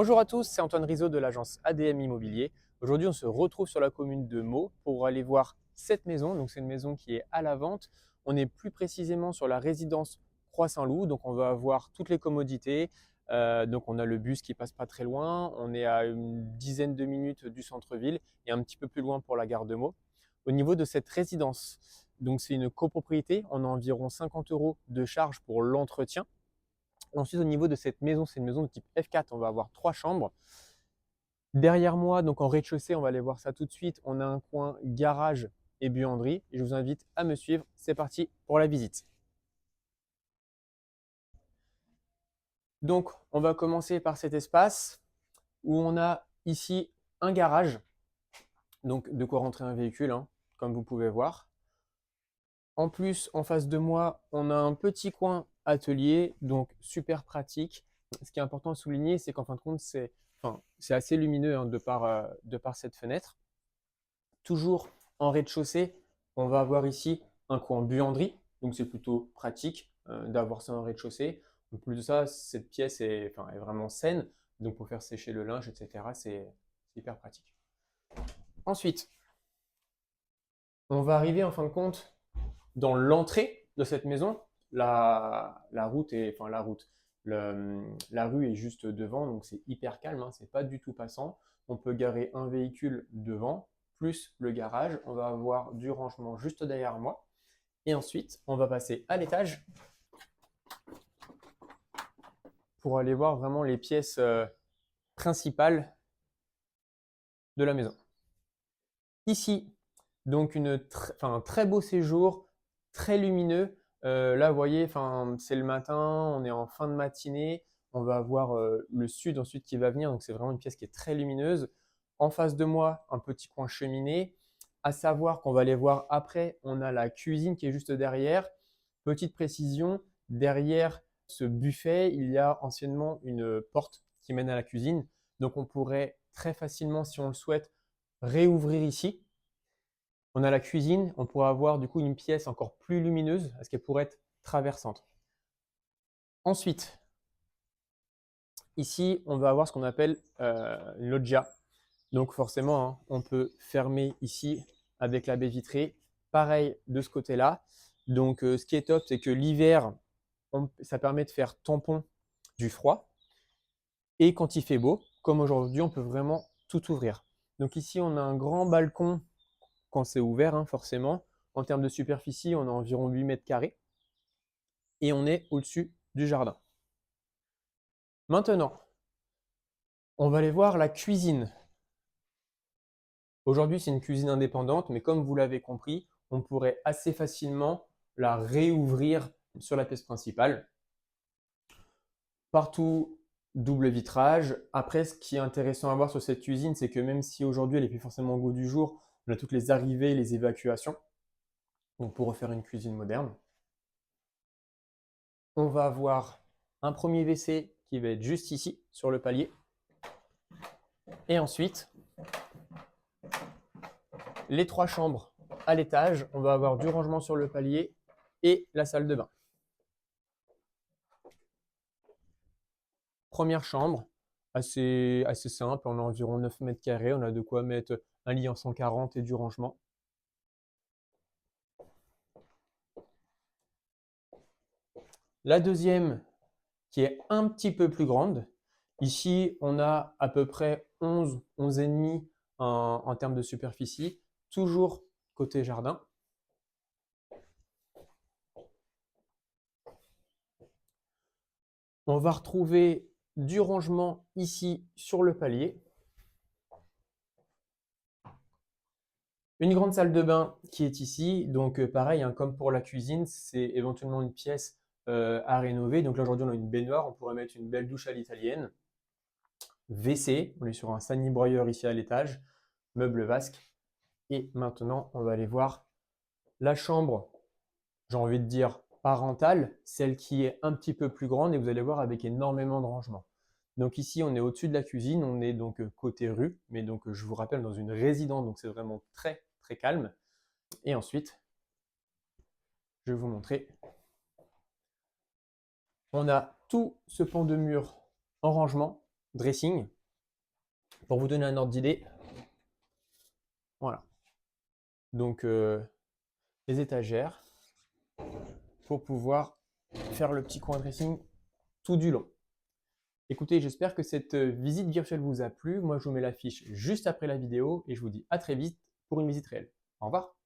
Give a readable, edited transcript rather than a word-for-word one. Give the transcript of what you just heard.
Bonjour à tous, c'est Antoine Rizzo de l'agence ADM Immobilier. Aujourd'hui, on se retrouve sur la commune de Meaux pour aller voir cette maison. Donc, c'est une maison qui est à la vente. On est plus précisément sur la résidence Croix-Saint-Loup. Donc, on va avoir toutes les commodités. Donc, on a le bus qui passe pas très loin. On est à une dizaine de minutes du centre-ville et un petit peu plus loin pour la gare de Meaux. Au niveau de cette résidence, donc c'est une copropriété. On a environ 50 € de charge pour l'entretien. Ensuite, au niveau de cette maison, c'est une maison de type F4. On va avoir 3 chambres. Derrière moi, donc en rez-de-chaussée, on va aller voir ça tout de suite. On a un coin garage et buanderie. Et je vous invite à me suivre. C'est parti pour la visite. Donc, on va commencer par cet espace où on a ici un garage. Donc, de quoi rentrer un véhicule, hein, comme vous pouvez voir. En plus, en face de moi, on a un petit coin atelier, donc super pratique. Ce qui est important de souligner, c'est qu'en fin de compte, c'est assez lumineux, hein, de par cette fenêtre. Toujours en rez-de-chaussée, on va avoir ici un coin buanderie, donc c'est plutôt pratique d'avoir ça en rez-de-chaussée. En plus de ça, cette pièce est vraiment saine, donc pour faire sécher le linge, etc., c'est hyper pratique. Ensuite, on va arriver en fin de compte dans l'entrée de cette maison. La route est, enfin la route, la rue est juste devant, donc c'est hyper calme, hein, c'est pas du tout passant. On peut garer un véhicule devant, plus le garage. On va avoir du rangement juste derrière moi. Et ensuite, on va passer à l'étage pour aller voir vraiment les pièces principales de la maison. Ici, donc un très beau séjour, très lumineux. Là, vous voyez, c'est le matin, on est en fin de matinée. On va avoir le sud ensuite qui va venir. Donc, c'est vraiment une pièce qui est très lumineuse. En face de moi, un petit coin cheminée. À savoir qu'on va aller voir après, on a la cuisine qui est juste derrière. Petite précision, derrière ce buffet, il y a anciennement une porte qui mène à la cuisine. Donc, on pourrait très facilement, si on le souhaite, réouvrir ici. On a la cuisine, on pourrait avoir du coup une pièce encore plus lumineuse parce qu'elle pourrait être traversante. Ensuite, ici, on va avoir ce qu'on appelle une loggia. Donc forcément, hein, on peut fermer ici avec la baie vitrée. Pareil de ce côté-là. Donc ce qui est top, c'est que l'hiver, ça permet de faire tampon du froid. Et quand il fait beau, comme aujourd'hui, on peut vraiment tout ouvrir. Donc ici, on a un grand balcon quand c'est ouvert, hein, forcément. En termes de superficie, on a environ 8 mètres carrés et on est au-dessus du jardin. Maintenant, on va aller voir la cuisine. Aujourd'hui, c'est une cuisine indépendante, mais comme vous l'avez compris, on pourrait assez facilement la réouvrir sur la pièce principale. Partout, double vitrage. Après, ce qui est intéressant à voir sur cette cuisine, c'est que même si aujourd'hui elle n'est plus forcément au goût du jour, on a toutes les arrivées, les évacuations. Donc pour refaire une cuisine moderne. On va avoir un premier WC qui va être juste ici, sur le palier. Et ensuite, les 3 chambres à l'étage. On va avoir du rangement sur le palier et la salle de bain. Première chambre, assez simple. On a environ 9 mètres carrés. On a de quoi mettre un lit en 140 et du rangement. La deuxième, qui est un petit peu plus grande. Ici, on a à peu près 11,5 en termes de superficie. Toujours côté jardin. On va retrouver du rangement ici sur le palier. Une grande salle de bain qui est ici. Donc pareil, hein, comme pour la cuisine, c'est éventuellement une pièce à rénover. Donc là aujourd'hui on a une baignoire, on pourrait mettre une belle douche à l'italienne. WC, on est sur un sani-broyeur ici à l'étage, meuble vasque. Et maintenant on va aller voir la chambre, j'ai envie de dire parentale, celle qui est un petit peu plus grande et vous allez voir avec énormément de rangement. Donc ici, on est au-dessus de la cuisine, on est donc côté rue, mais donc je vous rappelle dans une résidence, donc c'est vraiment très très calme. Et ensuite, je vais vous montrer, on a tout ce pan de mur en rangement, dressing. Pour vous donner un ordre d'idée, voilà. Donc, les étagères pour pouvoir faire le petit coin dressing tout du long. Écoutez, j'espère que cette visite virtuelle vous a plu. Moi, je vous mets la fiche juste après la vidéo et je vous dis à très vite pour une visite réelle. Au revoir.